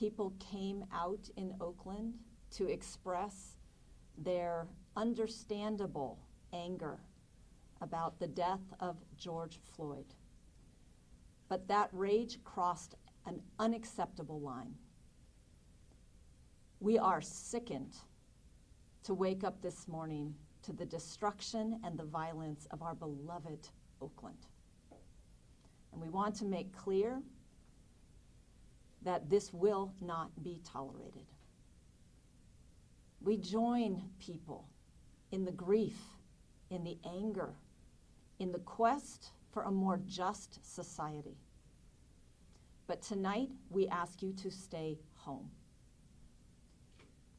People came out in Oakland to express their understandable anger about the death of George Floyd. But that rage crossed an unacceptable line. We are sickened to wake up this morning to the destruction and the violence of our beloved Oakland. And we want to make clear that this will not be tolerated. We join people in the grief, in the anger, in the quest for a more just society. But tonight, we ask you to stay home.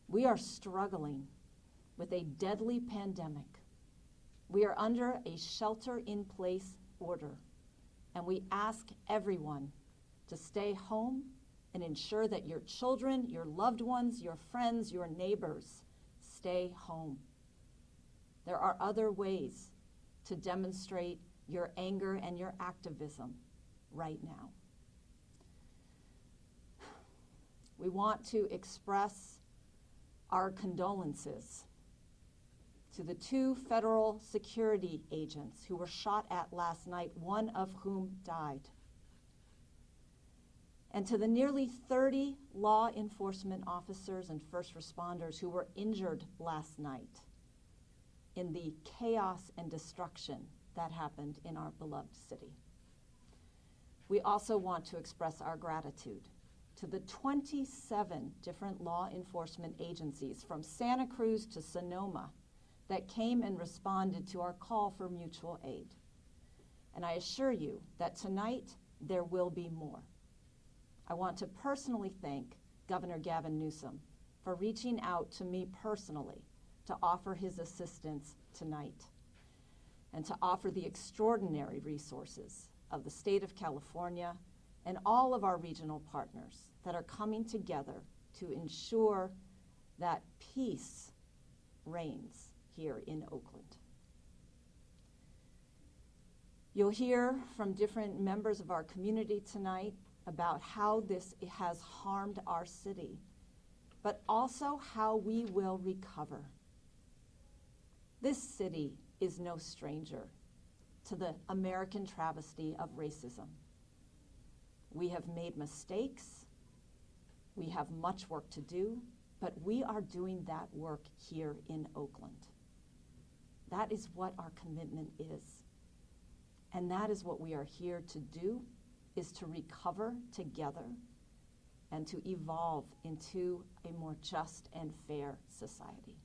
We are struggling with a deadly pandemic. We are under a shelter-in-place order, and we ask everyone to stay home and ensure that your children, your loved ones, your friends, your neighbors stay home. There are other ways to demonstrate your anger and your activism right now. We want to express our condolences to the 2 federal security agents who were shot at last night, one of whom died. And to the nearly 30 law enforcement officers and first responders who were injured last night in the chaos and destruction that happened in our beloved city. We also want to express our gratitude to the 27 different law enforcement agencies from Santa Cruz to Sonoma that came and responded to our call for mutual aid. And I assure you that tonight there will be more. I want to personally thank Governor Gavin Newsom for reaching out to me personally to offer his assistance tonight and to offer the extraordinary resources of the state of California and all of our regional partners that are coming together to ensure that peace reigns here in Oakland. You'll hear from different members of our community tonight about how this has harmed our city, but also how we will recover. This city is no stranger to the American travesty of racism. We have made mistakes, we have much work to do, but we are doing that work here in Oakland. That is what our commitment is. And that is what we are here to do, is to recover together and to evolve into a more just and fair society.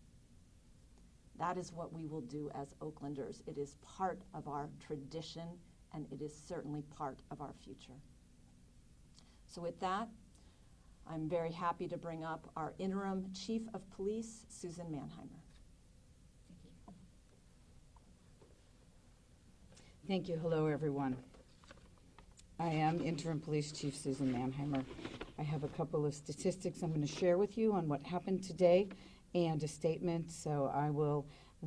That is what we will do as Oaklanders. It is part of our tradition, and it is certainly part of our future. So with that, I'm very happy to bring up our interim Chief of Police, Susan Mannheimer. Thank you. Hello, everyone. I am Interim Police Chief Susan Mannheimer. I have a couple of statistics I'm going to share with you on what happened today and a statement, so I will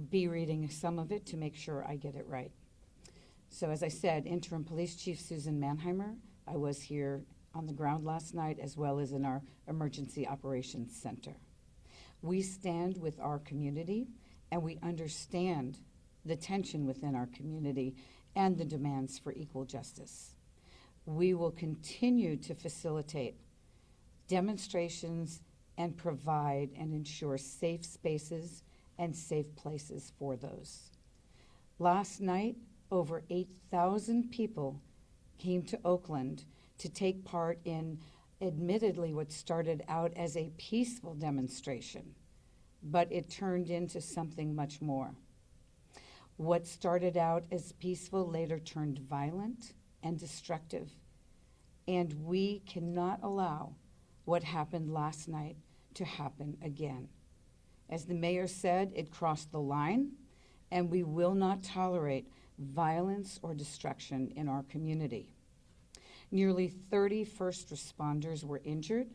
be reading some of it to make sure I get it right. So as I said, Interim Police Chief Susan Mannheimer. I was here on the ground last night as well as in our Emergency Operations Center. We stand with our community and we understand the tension within our community and the demands for equal justice. We will continue to facilitate demonstrations and provide and ensure safe spaces and safe places for those. Last night, over 8,000 people came to Oakland to take part in admittedly what started out as a peaceful demonstration, but it turned into something much more. What started out as peaceful later turned violent and destructive, and we cannot allow what happened last night to happen again. As the mayor said, it crossed the line, and we will not tolerate violence or destruction in our community. Nearly 30 first responders were injured,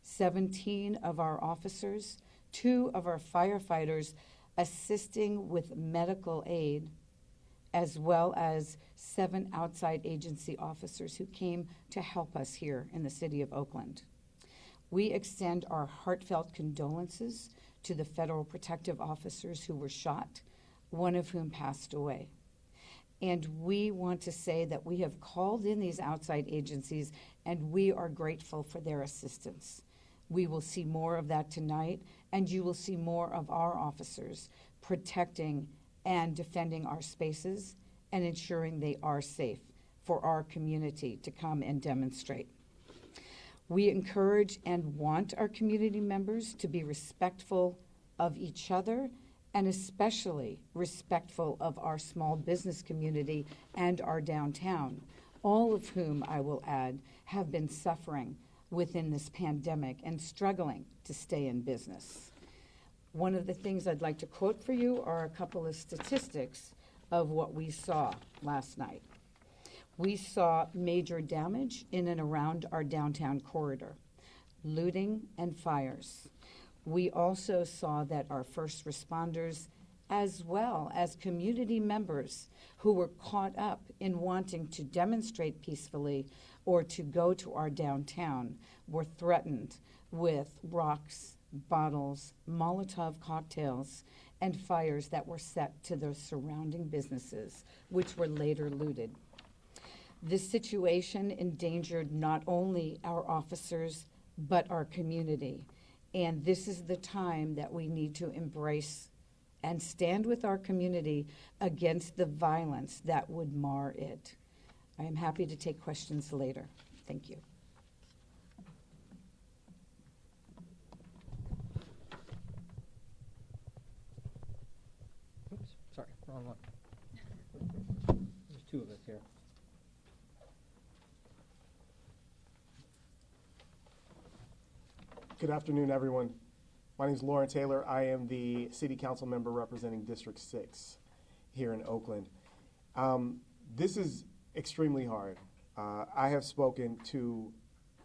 17 of our officers, 2 of our firefighters assisting with medical aid, as well as 7 outside agency officers who came to help us here in the city of Oakland. We extend our heartfelt condolences to the federal protective officers who were shot, one of whom passed away. And we want to say that we have called in these outside agencies and we are grateful for their assistance. We will see more of that tonight, and you will see more of our officers protecting and defending our spaces and ensuring they are safe for our community to come and demonstrate. We encourage and want our community members to be respectful of each other and especially respectful of our small business community and our downtown, all of whom, I will add, have been suffering within this pandemic and struggling to stay in business. One of the things I'd like to quote for you are a couple of statistics of what we saw last night. We saw major damage in and around our downtown corridor, looting and fires. We also saw that our first responders, as well as community members who were caught up in wanting to demonstrate peacefully or to go to our downtown, were threatened with rocks, bottles, Molotov cocktails, and fires that were set to the surrounding businesses, which were later looted. This situation endangered not only our officers, but our community. And this is the time that we need to embrace and stand with our community against the violence that would mar it. I am happy to take questions later. Thank you. Oops, sorry, wrong one. There's two of us here. Good afternoon, everyone. My name is Lauren Taylor. I am the City Council member representing District 6 here in Oakland. This is extremely hard. I have spoken to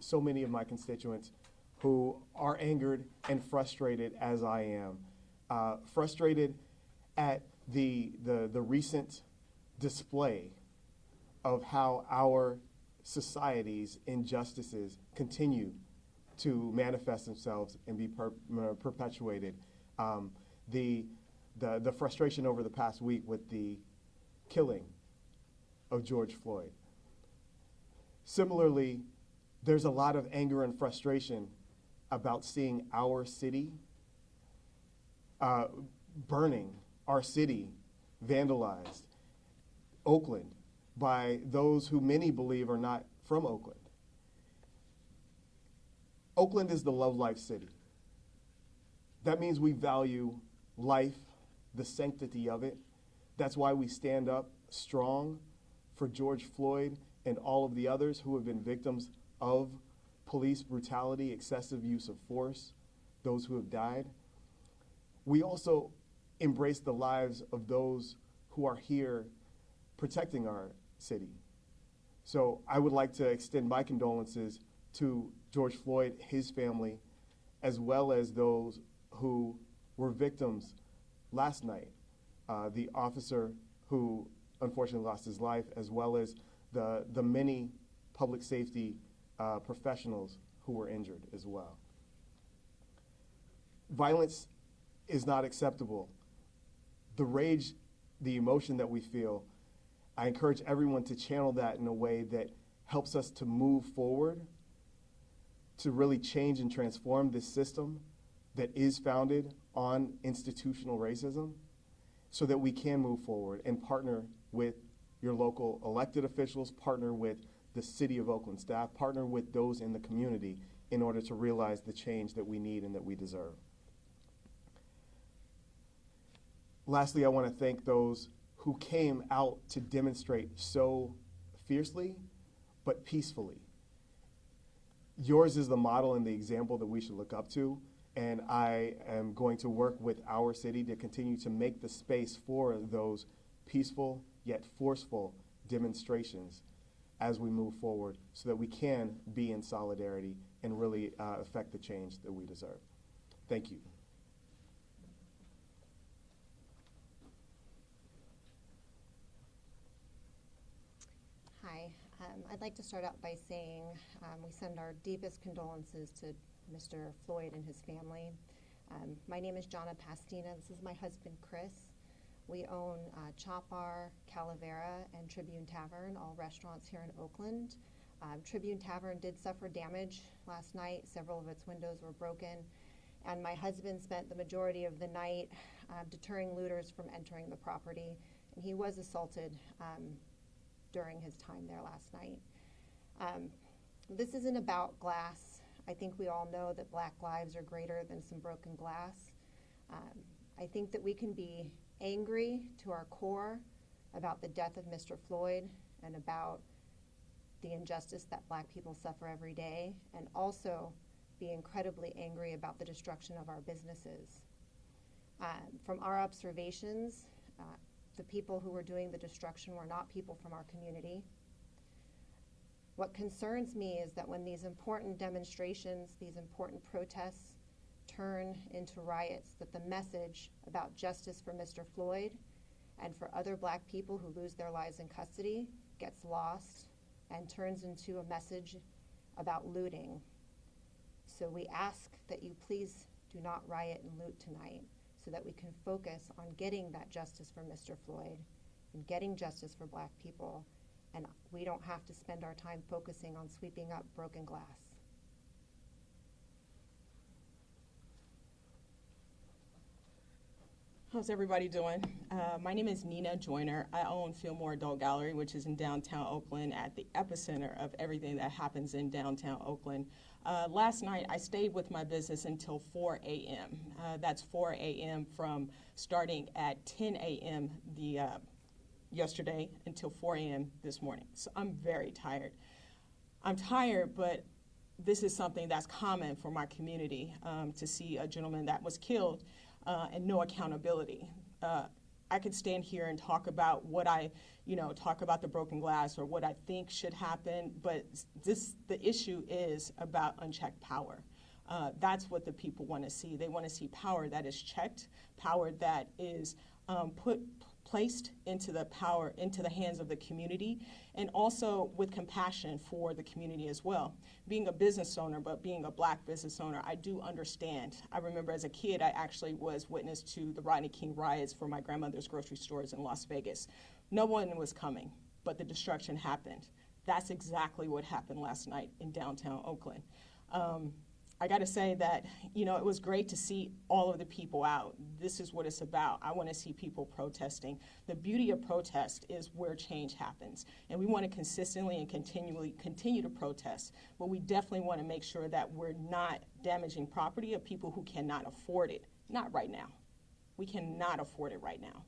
so many of my constituents who are angered and frustrated as I am. Frustrated at the recent display of how our society's injustices continue to manifest themselves and be perpetuated. The frustration over the past week with the killing of George Floyd. Similarly, there's a lot of anger and frustration about seeing our city burning, our city vandalized, Oakland, by those who many believe are not from Oakland. Oakland is the love life city. That means we value life, the sanctity of it. That's why we stand up strong for George Floyd and all of the others who have been victims of police brutality, excessive use of force, those who have died. We also embrace the lives of those who are here protecting our city. So I would like to extend my condolences to George Floyd, his family, as well as those who were victims last night. The officer who unfortunately lost his life, as well as the many public safety professionals who were injured as well. Violence is not acceptable. The rage, the emotion that we feel, I encourage everyone to channel that in a way that helps us to move forward, to really change and transform this system that is founded on institutional racism, so that we can move forward and partner with your local elected officials, partner with the City of Oakland staff, partner with those in the community in order to realize the change that we need and that we deserve. Lastly, I want to thank those who came out to demonstrate so fiercely, but peacefully. Yours is the model and the example that we should look up to, and I am going to work with our city to continue to make the space for those peaceful yet forceful demonstrations as we move forward so that we can be in solidarity and really affect the change that we deserve. Thank you. Hi, I'd like to start out by saying we send our deepest condolences to Mr. Floyd and his family. My name is Jonna Pastina. This is my husband, Chris. We own Chop Bar, Calavera, and Tribune Tavern, all restaurants here in Oakland. Tribune Tavern did suffer damage last night. Several of its windows were broken. And my husband spent the majority of the night deterring looters from entering the property. And he was assaulted during his time there last night. This isn't about glass. I think we all know that Black lives are greater than some broken glass. I think that we can be angry to our core about the death of Mr. Floyd and about the injustice that Black people suffer every day, and also be incredibly angry about the destruction of our businesses. From our observations, the people who were doing the destruction were not people from our community. What concerns me is that when these important demonstrations, these important protests turn into riots, that the message about justice for Mr. Floyd and for other Black people who lose their lives in custody gets lost and turns into a message about looting. So we ask that you please do not riot and loot tonight so that we can focus on getting that justice for Mr. Floyd and getting justice for Black people, and we don't have to spend our time focusing on sweeping up broken glass. How's everybody doing? My name is Nina Joyner. I own Fillmore Adult Gallery, which is in downtown Oakland, at the epicenter of everything that happens in downtown Oakland. Last night, I stayed with my business until 4 a.m. That's 4 a.m. from starting at 10 a.m. Yesterday until 4 a.m. this morning. So I'm very tired. I'm tired, but this is something that's common for my community, to see a gentleman that was killed and no accountability. I could stand here and talk about talk about the broken glass or what I think should happen, but the issue is about unchecked power. That's what the people want to see. They want to see power that is checked, power that is placed into the hands of the community, and also with compassion for the community as well. Being a business owner, but being a Black business owner, I do understand. I remember as a kid, I actually was witness to the Rodney King riots for my grandmother's grocery stores in Las Vegas. No one was coming, but the destruction happened. That's exactly what happened last night in downtown Oakland. I got to say that, it was great to see all of the people out. This is what it's about. I want to see people protesting. The beauty of protest is where change happens. And we want to consistently and continually continue to protest. But we definitely want to make sure that we're not damaging property of people who cannot afford it. Not right now. We cannot afford it right now.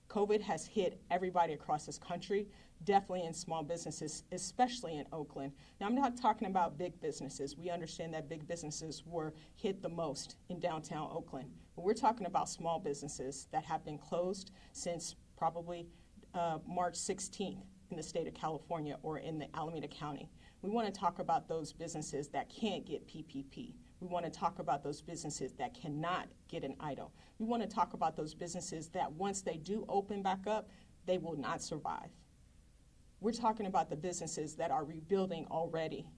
COVID has hit everybody across this country, definitely in small businesses, especially in Oakland. Now, I'm not talking about big businesses. We understand that big businesses were hit the most in downtown Oakland. But we're talking about small businesses that have been closed since probably March 16th in the state of California or in the Alameda County. We want to talk about those businesses that can't get PPP. We want to talk about those businesses that cannot get an EIDL. We want to talk about those businesses that once they do open back up, they will not survive. We're talking about the businesses that are rebuilding already.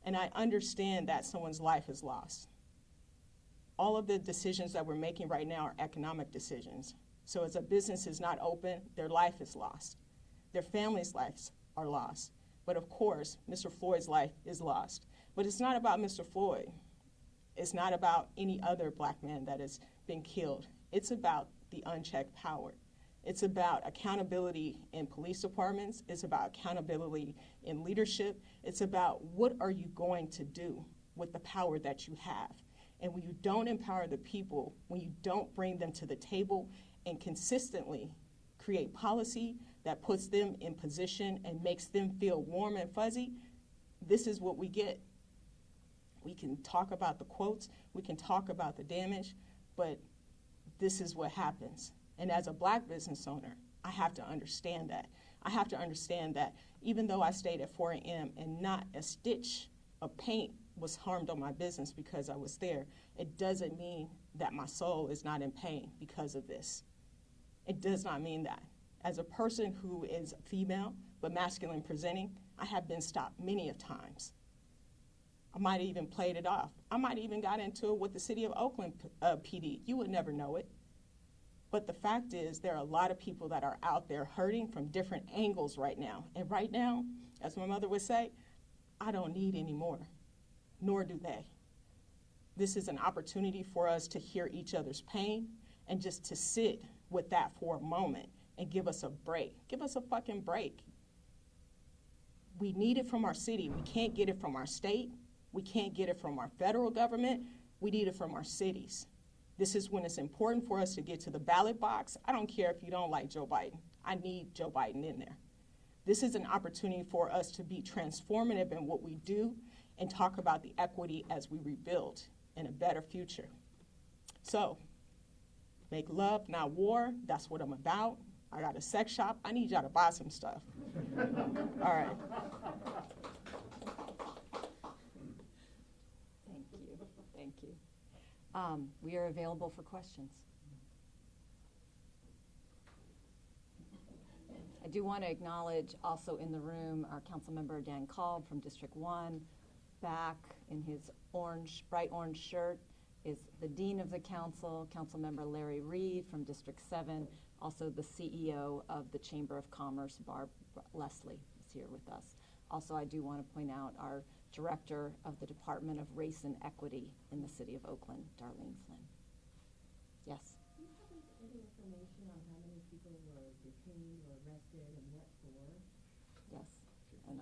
And I understand that someone's life is lost. All of the decisions that we're making right now are economic decisions. So as a business is not open, their life is lost. Their family's lives are lost. But of course, Mr. Floyd's life is lost. But it's not about Mr. Floyd. It's not about any other Black man that has been killed. It's about the unchecked power. It's about accountability in police departments. It's about accountability in leadership. It's about what are you going to do with the power that you have. And when you don't empower the people, when you don't bring them to the table and consistently create policy that puts them in position and makes them feel warm and fuzzy, this is what we get. We can talk about the quotes, we can talk about the damage, but this is what happens. And as a Black business owner, I have to understand that. I have to understand that even though I stayed at 4 a.m. and not a stitch of paint was harmed on my business because I was there, it doesn't mean that my soul is not in pain because of this. It does not mean that. As a person who is female but masculine presenting, I have been stopped many of times. I might have even played it off. I might have even got into it with the city of Oakland PD. You would never know it. But the fact is, there are a lot of people that are out there hurting from different angles right now. And right now, as my mother would say, I don't need any more, nor do they. This is an opportunity for us to hear each other's pain and just to sit with that for a moment and give us a break. Give us a fucking break. We need it from our city. We can't get it from our state. We can't get it from our federal government. We need it from our cities. This is when it's important for us to get to the ballot box. I don't care if you don't like Joe Biden. I need Joe Biden in there. This is an opportunity for us to be transformative in what we do and talk about the equity as we rebuild in a better future. So, make love, not war. That's what I'm about. I got a sex shop. I need y'all to buy some stuff. All right. Thank you. We are available for questions. I do want to acknowledge also in the room our Councilmember Dan Kolb from District 1. Back in his bright orange shirt is the Dean of the Council, Councilmember Larry Reed from District 7, also the CEO of the Chamber of Commerce, Barb Leslie, is here with us. Also, I do want to point out our Director of the Department of Race and Equity in the City of Oakland, Darlene Flynn. Yes? Do you have any information on how many people were detained or arrested and what for? Yes. And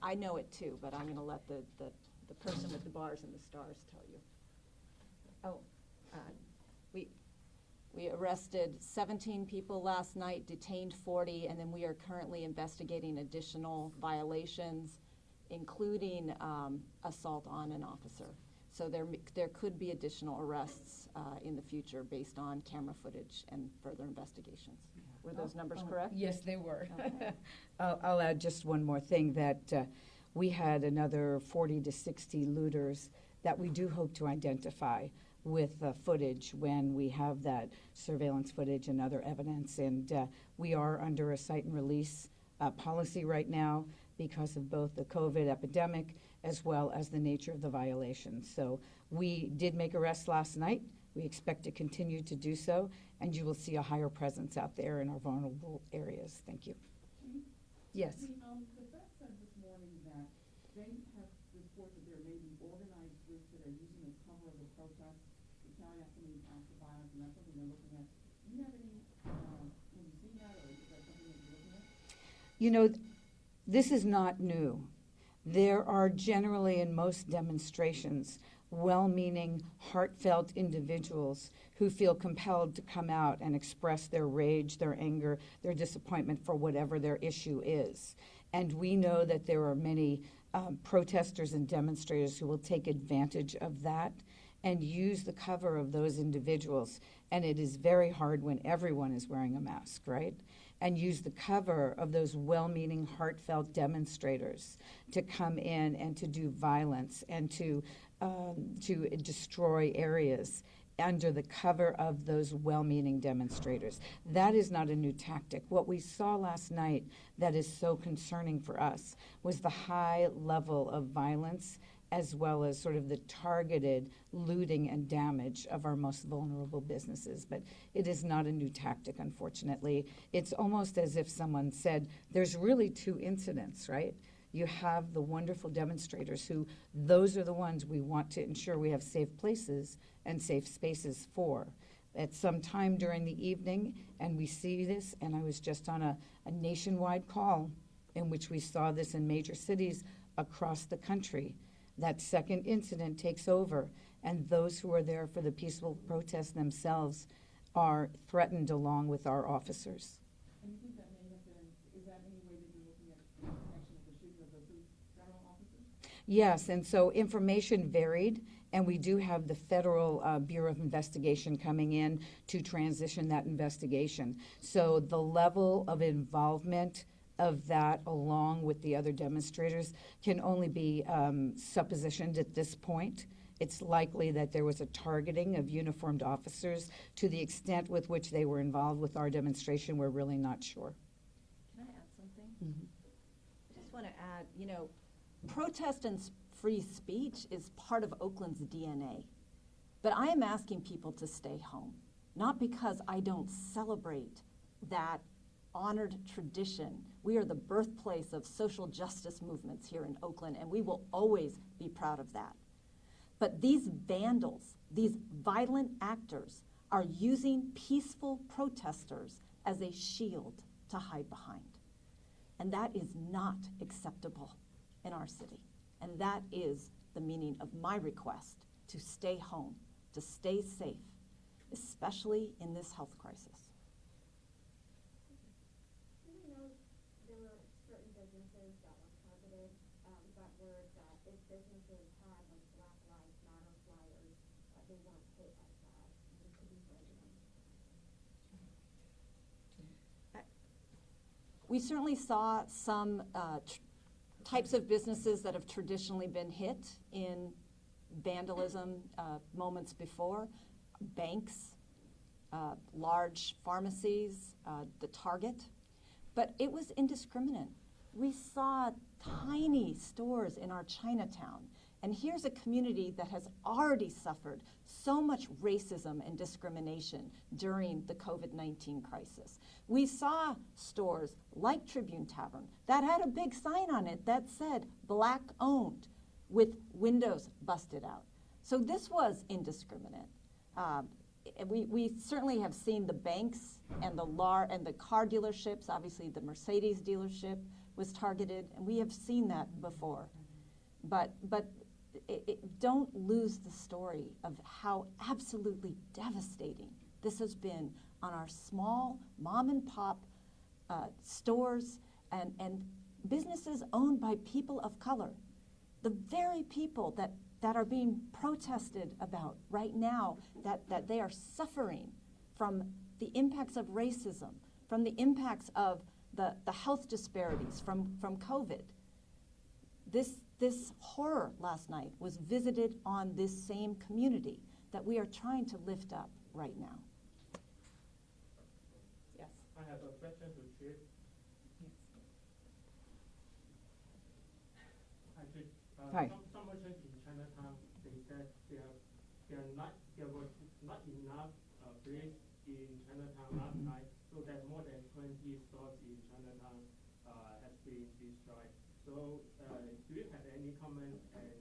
I know it too, but I'm going to let the person with the bars and the stars tell you. Oh, we arrested 17 people last night, detained 40, and then we are currently investigating additional violations, including assault on an officer. So there could be additional arrests in the future based on camera footage and further investigations. Were those numbers correct? Yes, they were. Okay. I'll add just one more thing, that we had another 40 to 60 looters that we do hope to identify with footage when we have that surveillance footage and other evidence. And we are under a cite and release policy right now because of both the COVID epidemic as well as the nature of the violations. So we did make arrests last night. We expect to continue to do so, and you will see a higher presence out there in our vulnerable areas. Thank you. Yes. The Fed said this morning that they have reports that there may be organized groups that are using the cover of the protests to carry out some of these acts of violence, and that's something they're looking at. Do you have any, have you seen that, or is that something that you're looking at? You know, this is not new. There are generally in most demonstrations well-meaning, heartfelt individuals who feel compelled to come out and express their rage, their anger, their disappointment for whatever their issue is. And we know that there are many protesters and demonstrators who will take advantage of that and use the cover of those individuals. And it is very hard when everyone is wearing a mask, right? And use the cover of those well-meaning, heartfelt demonstrators to come in and to do violence and to destroy areas under the cover of those well-meaning demonstrators. That is not a new tactic. What we saw last night that is so concerning for us was the high level of violence as well as sort of the targeted looting and damage of our most vulnerable businesses. But it is not a new tactic, unfortunately. It's almost as if someone said, there's really two incidents, right? You have the wonderful demonstrators who, those are the ones we want to ensure we have safe places and safe spaces for. At some time during the evening, and we see this, and I was just on a nationwide call in which we saw this in major cities across the country. That second incident takes over, and those who are there for the peaceful protest themselves are threatened along with our officers. And you think that may have been, is that any way that you're looking at the protection of the shooting of the two federal officers? Yes, and so information varied, and we do have the Federal Bureau of Investigation coming in to transition that investigation. So the level of involvement of that, along with the other demonstrators, can only be suppositioned at this point. It's likely that there was a targeting of uniformed officers. To the extent with which they were involved with our demonstration, we're really not sure. Can I add something? I just want to add, protest and free speech is part of Oakland's DNA. But I am asking people to stay home, not because I don't celebrate that honored tradition. We are the birthplace of social justice movements here in Oakland, and we will always be proud of that. But these vandals, these violent actors, are using peaceful protesters as a shield to hide behind. And that is not acceptable in our city. And that is the meaning of my request, to stay home, to stay safe, especially in this health crisis. Do we know there were certain businesses that were targeted, that were that if businesses had like Black Lives Matter flyers, that they weren't hit as bad, and could be breaking them? We certainly saw some types of businesses that have traditionally been hit in vandalism moments before. Banks, large pharmacies, the Target. But it was indiscriminate. We saw tiny stores in our Chinatown. And here's a community that has already suffered so much racism and discrimination during the COVID-19 crisis. We saw stores like Tribune Tavern that had a big sign on it that said Black owned with windows busted out. So this was indiscriminate. We certainly have seen the banks and the car dealerships. Obviously the Mercedes dealership was targeted, and we have seen that before. But don't lose the story of how absolutely devastating this has been on our small mom and pop stores and businesses owned by people of color. The very people that are being protested about right now, that they are suffering from the impacts of racism, from the impacts of the health disparities from COVID. This horror last night was visited on this same community that we are trying to lift up right now. Yes. I have a question to Chief. Actually, Hi. Some merchants in Chinatown, they said there was not enough place in Chinatown last night, so that more than 20 stores in Chinatown has been destroyed. So do you have any comment, and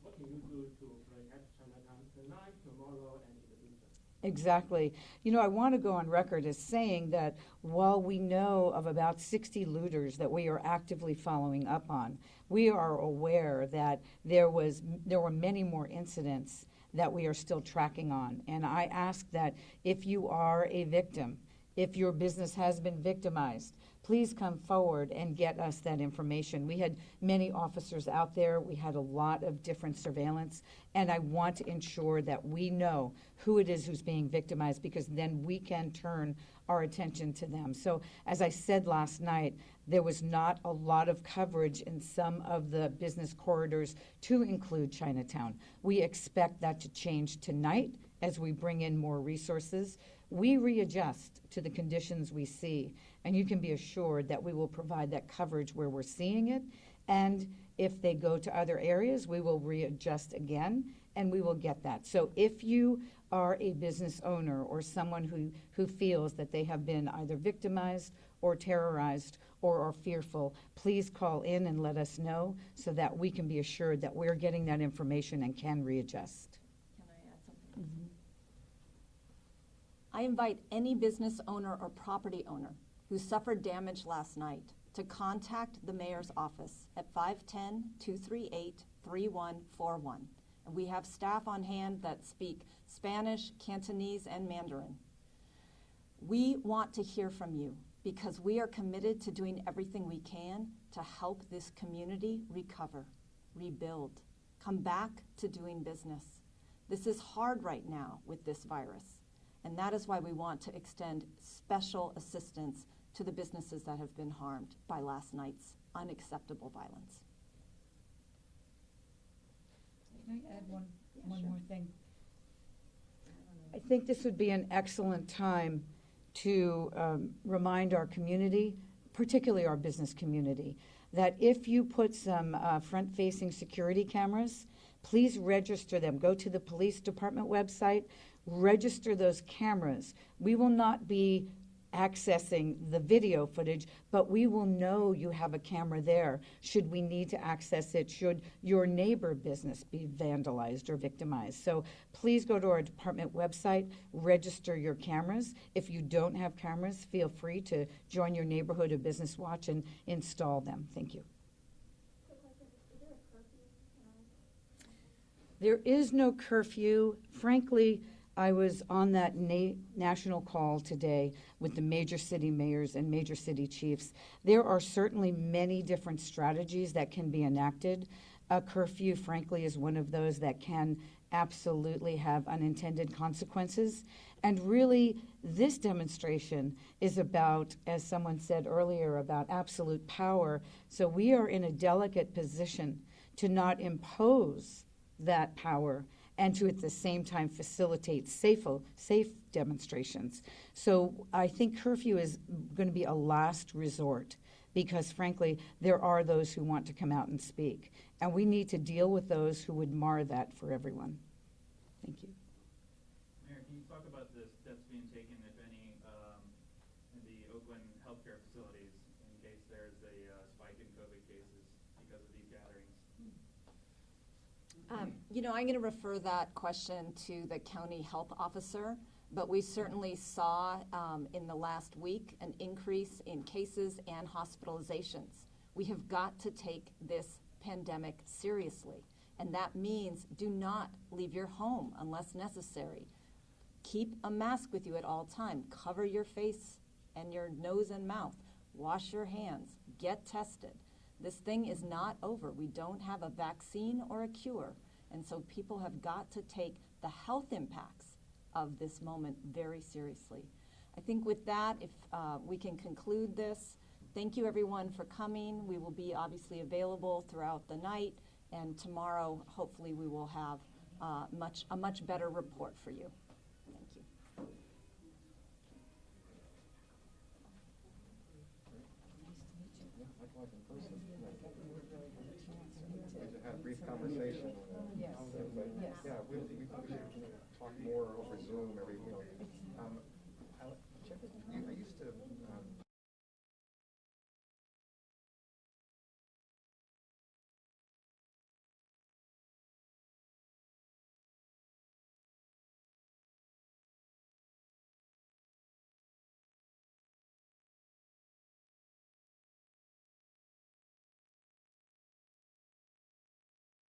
what can you do to protect Chinatown tonight, tomorrow, and in the future? Exactly. You know, I want to go on record as saying that while we know of about 60 looters that we are actively following up on, we are aware that there were many more incidents that we are still tracking on. And I ask that if you are a victim, if your business has been victimized, please come forward and get us that information. We had many officers out there. We had a lot of different surveillance. And I want to ensure that we know who it is who's being victimized, because then we can turn our attention to them. So as I said last night, there was not a lot of coverage in some of the business corridors to include Chinatown. We expect that to change tonight as we bring in more resources. We readjust to the conditions we see, and you can be assured that we will provide that coverage where we're seeing it. And if they go to other areas, we will readjust again, and we will get that. So if you are a business owner or someone who feels that they have been either victimized or terrorized or are fearful, please call in and let us know so that we can be assured that we're getting that information and can readjust. Can I add something? Mm-hmm. I invite any business owner or property owner who suffered damage last night to contact the mayor's office at 510-238-3141. And we have staff on hand that speak Spanish, Cantonese, and Mandarin. We want to hear from you because we are committed to doing everything we can to help this community recover, rebuild, come back to doing business. This is hard right now with this virus. And that is why we want to extend special assistance to the businesses that have been harmed by last night's unacceptable violence. Can I add one more thing? I think this would be an excellent time to remind our community, particularly our business community, that if you put some front-facing security cameras, please register them. Go to the police department website, register those cameras. We will not be accessing the video footage, but we will know you have a camera there should we need to access it, should your neighbor business be vandalized or victimized. So please go to our department website, register your cameras. If you don't have cameras, feel free to join your neighborhood or business watch and install them. Thank you. Quick question, is there a curfew tonight? There is no curfew. Frankly, I was on that national call today with the major city mayors and major city chiefs. There are certainly many different strategies that can be enacted. A curfew, frankly, is one of those that can absolutely have unintended consequences. And really, this demonstration is about, as someone said earlier, about absolute power. So we are in a delicate position to not impose that power and to at the same time facilitate safe demonstrations. So I think curfew is going to be a last resort because frankly, there are those who want to come out and speak. And we need to deal with those who would mar that for everyone. Thank you. Mayor, can you talk about the steps being taken, if any, in the Oakland healthcare facilities in case there's a spike in COVID cases because of these gatherings? I'm going to refer that question to the county health officer, but we certainly saw in the last week an increase in cases and hospitalizations. We have got to take this pandemic seriously, and that means do not leave your home unless necessary. Keep a mask with you at all time. Cover your face and your nose and mouth. Wash your hands. Get tested. This thing is not over. We don't have a vaccine or a cure. And so people have got to take the health impacts of this moment very seriously. I think with that, if we can conclude this, thank you everyone for coming. We will be obviously available throughout the night, and tomorrow hopefully we will have a much better report for you. Thank you. We had a brief conversation. Yes. But yeah, we should talk more over Zoom every,